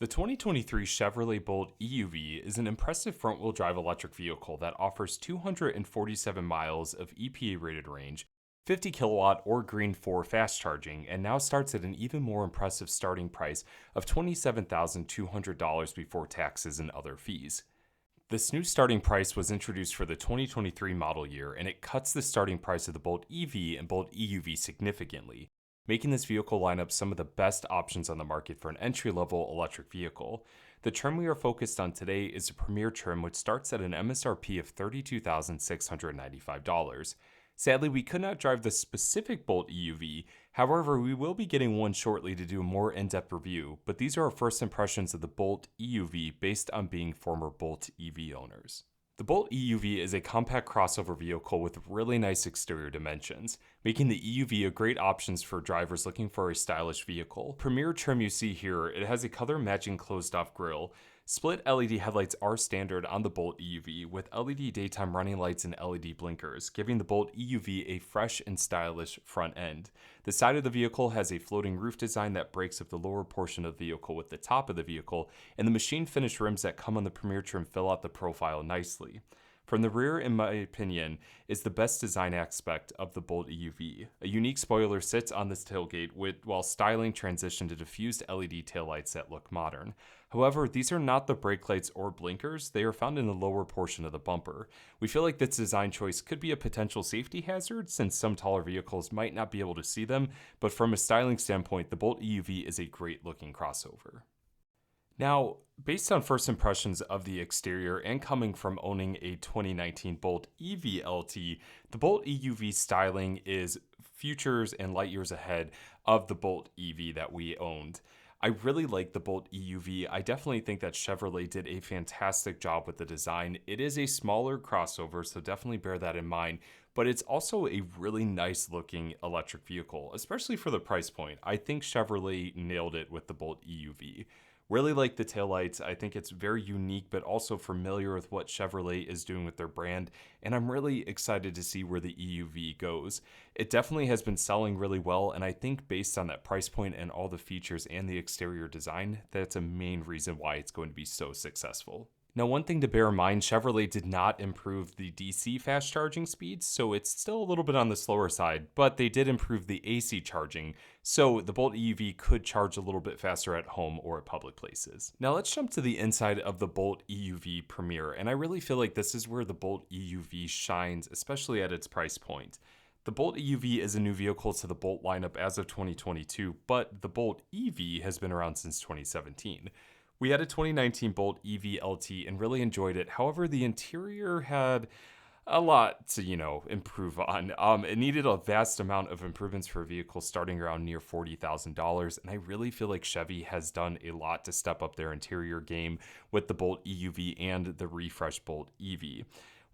The 2023 Chevrolet Bolt EUV is an impressive front-wheel drive electric vehicle that offers 247 miles of EPA-rated range, 50 kilowatt or Green 4 fast charging, and now starts at an even more impressive starting price of $27,200 before taxes and other fees. This new starting price was introduced for the 2023 model year, and it cuts the starting price of the Bolt EV and Bolt EUV significantly, making this vehicle lineup some of the best options on the market for an entry-level electric vehicle. The trim we are focused on today is the Premier trim, which starts at an MSRP of $32,695. Sadly, we could not drive the specific Bolt EUV, however, we will be getting one shortly to do a more in-depth review, but these are our first impressions of the Bolt EUV based on being former Bolt EV owners. The Bolt EUV is a compact crossover vehicle with really nice exterior dimensions, making the EUV a great option for drivers looking for a stylish vehicle. Premier trim you see here, it has a color matching closed-off grille. Split LED headlights are standard on the Bolt EUV with LED daytime running lights and LED blinkers, giving the Bolt EUV a fresh and stylish front end. The side of the vehicle has a floating roof design that breaks up the lower portion of the vehicle with the top of the vehicle, and the machine finish rims that come on the Premier trim fill out the profile nicely. From the rear, in my opinion, is the best design aspect of the Bolt EUV. A unique spoiler sits on this tailgate while styling transition to diffused LED taillights that look modern. However, these are not the brake lights or blinkers, they are found in the lower portion of the bumper. We feel like this design choice could be a potential safety hazard since some taller vehicles might not be able to see them, but from a styling standpoint, the Bolt EUV is a great looking crossover. Now, based on first impressions of the exterior and coming from owning a 2019 Bolt EV LT, the Bolt EUV styling is futures and light years ahead of the Bolt EV that we owned. I really like the Bolt EUV. I definitely think that Chevrolet did a fantastic job with the design. It is a smaller crossover, so definitely bear that in mind, but it's also a really nice looking electric vehicle, especially for the price point. I think Chevrolet nailed it with the Bolt EUV. Really like the taillights. I think it's very unique, but also familiar with what Chevrolet is doing with their brand, and I'm really excited to see where the EUV goes. It definitely has been selling really well, and I think based on that price point and all the features and the exterior design, that's a main reason why it's going to be so successful. Now, one thing to bear in mind, Chevrolet did not improve the DC fast charging speeds, so it's still a little bit on the slower side, but they did improve the AC charging, so the Bolt EUV could charge a little bit faster at home or at public places. Now let's jump to the inside of the Bolt EUV Premier, and I really feel like this is where the Bolt EUV shines, especially at its price point. The Bolt EUV is a new vehicle to the Bolt lineup as of 2022, but the Bolt EV has been around since 2017. We had a 2019 Bolt EV LT and really enjoyed it. However, the interior had a lot to, improve on. It needed a vast amount of improvements for a vehicle starting around near $40,000, and I really feel like Chevy has done a lot to step up their interior game with the Bolt EUV and the refreshed Bolt EV.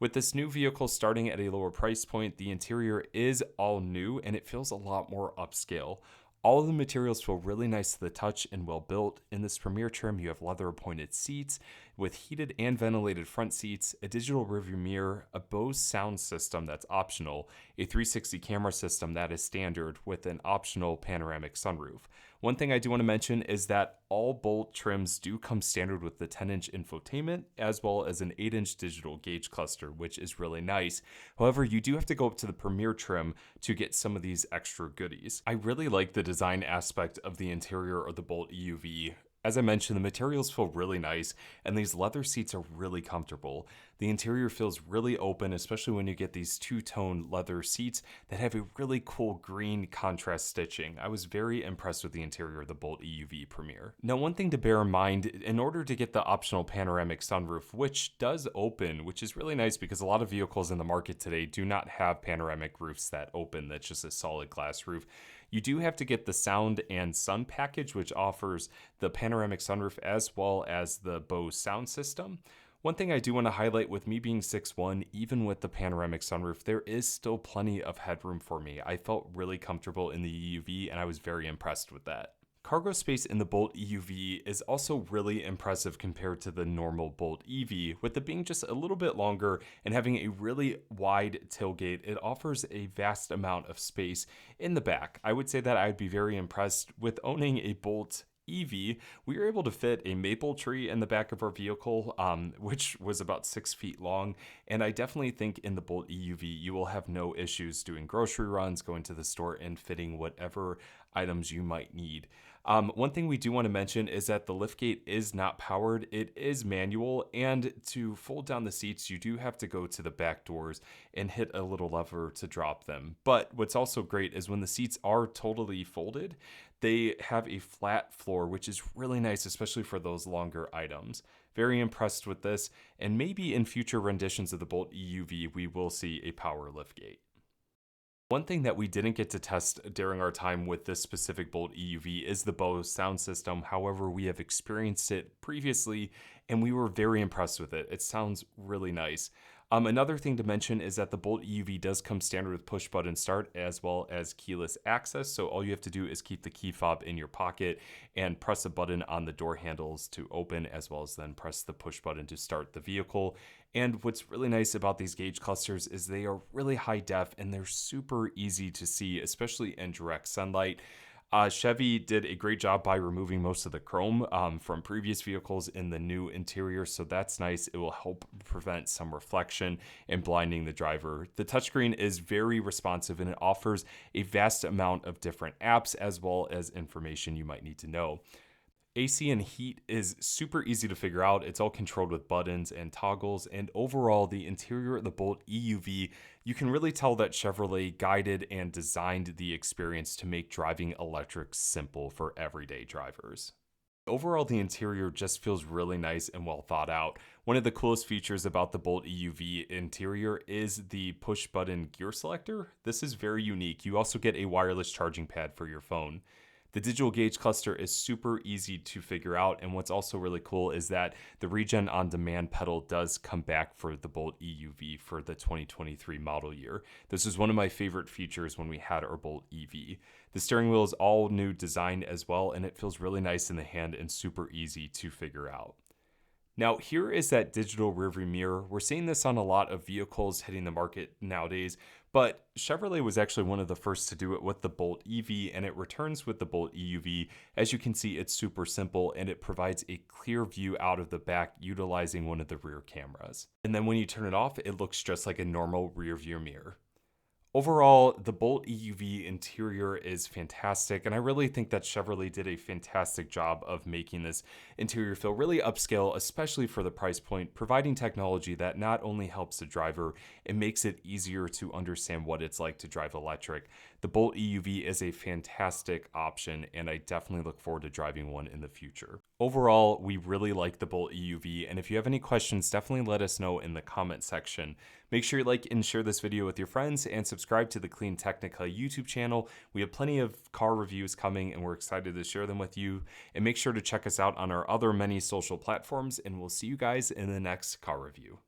With this new vehicle starting at a lower price point, the interior is all new and it feels a lot more upscale. All of the materials feel really nice to the touch and well built. In this Premier trim, you have leather appointed seats with heated and ventilated front seats, a digital rearview mirror, a Bose sound system that's optional, a 360 camera system that is standard with an optional panoramic sunroof. One thing I do want to mention is that all Bolt trims do come standard with the 10-inch infotainment as well as an 8-inch digital gauge cluster, which is really nice. However, you do have to go up to the Premier trim to get some of these extra goodies. I really like the design aspect of the interior of the Bolt EUV. As I mentioned, the materials feel really nice, and these leather seats are really comfortable. The interior feels really open, especially when you get these two-tone leather seats that have a really cool green contrast stitching. I was very impressed with the interior of the Bolt EUV Premier. Now, one thing to bear in mind, in order to get the optional panoramic sunroof, which does open, which is really nice because a lot of vehicles in the market today do not have panoramic roofs that open, that's just a solid glass roof. You do have to get the sound and sun package, which offers the panoramic sunroof as well as the Bose sound system. One thing I do want to highlight, with me being 6'1", even with the panoramic sunroof, there is still plenty of headroom for me. I felt really comfortable in the EUV and I was very impressed with that. Cargo space in the Bolt EUV is also really impressive compared to the normal Bolt EV, with it being just a little bit longer and having a really wide tailgate. It offers a vast amount of space in the back. I would say that I'd be very impressed with owning a Bolt EV, we were able to fit a maple tree in the back of our vehicle, which was about 6 feet long. And I definitely think in the Bolt EUV, you will have no issues doing grocery runs, going to the store, and fitting whatever items you might need. One thing we do want to mention is that the liftgate is not powered, it is manual, and to fold down the seats, you do have to go to the back doors and hit a little lever to drop them. But what's also great is when the seats are totally folded, they have a flat floor, which is really nice, especially for those longer items. Very impressed with this, and maybe in future renditions of the Bolt EUV, we will see a power liftgate. One thing that we didn't get to test during our time with this specific Bolt EUV is the Bose sound system. However, we have experienced it previously and we were very impressed with it. It sounds really nice. Another thing to mention is that the Bolt EUV does come standard with push button start as well as keyless access. So all you have to do is keep the key fob in your pocket and press a button on the door handles to open, as well as then press the push button to start the vehicle. And what's really nice about these gauge clusters is they are really high def and they're super easy to see, especially in direct sunlight. Chevy did a great job by removing most of the chrome from previous vehicles in the new interior, so that's nice. It will help prevent some reflection and blinding the driver. The touchscreen is very responsive and it offers a vast amount of different apps as well as information you might need to know. AC and heat is super easy to figure out. It's all controlled with buttons and toggles, and overall the interior of the Bolt EUV, you can really tell that Chevrolet guided and designed the experience to make driving electric simple for everyday drivers. Overall, the interior just feels really nice and well thought out. One of the coolest features about the Bolt EUV interior is the push button gear selector. This is very unique. You also get a wireless charging pad for your phone. The digital gauge cluster is super easy to figure out, and what's also really cool is that the Regen on Demand pedal does come back for the Bolt EUV for the 2023 model year. This is one of my favorite features when we had our Bolt EV. The steering wheel is all new design as well, and it feels really nice in the hand and super easy to figure out. Now, here is that digital rearview mirror. We're seeing this on a lot of vehicles hitting the market nowadays, but Chevrolet was actually one of the first to do it with the Bolt EV, and it returns with the Bolt EUV. As you can see, it's super simple, and it provides a clear view out of the back utilizing one of the rear cameras. And then when you turn it off, it looks just like a normal rearview mirror. Overall, the Bolt EUV interior is fantastic, and I really think that Chevrolet did a fantastic job of making this interior feel really upscale, especially for the price point, providing technology that not only helps the driver, it makes it easier to understand what it's like to drive electric. The Bolt EUV is a fantastic option, and I definitely look forward to driving one in the future. Overall, we really like the Bolt EUV, and if you have any questions, definitely let us know in the comment section. Make sure you like and share this video with your friends and subscribe to the CleanTechnica YouTube channel. We have plenty of car reviews coming and we're excited to share them with you. And make sure to check us out on our other many social platforms, and we'll see you guys in the next car review.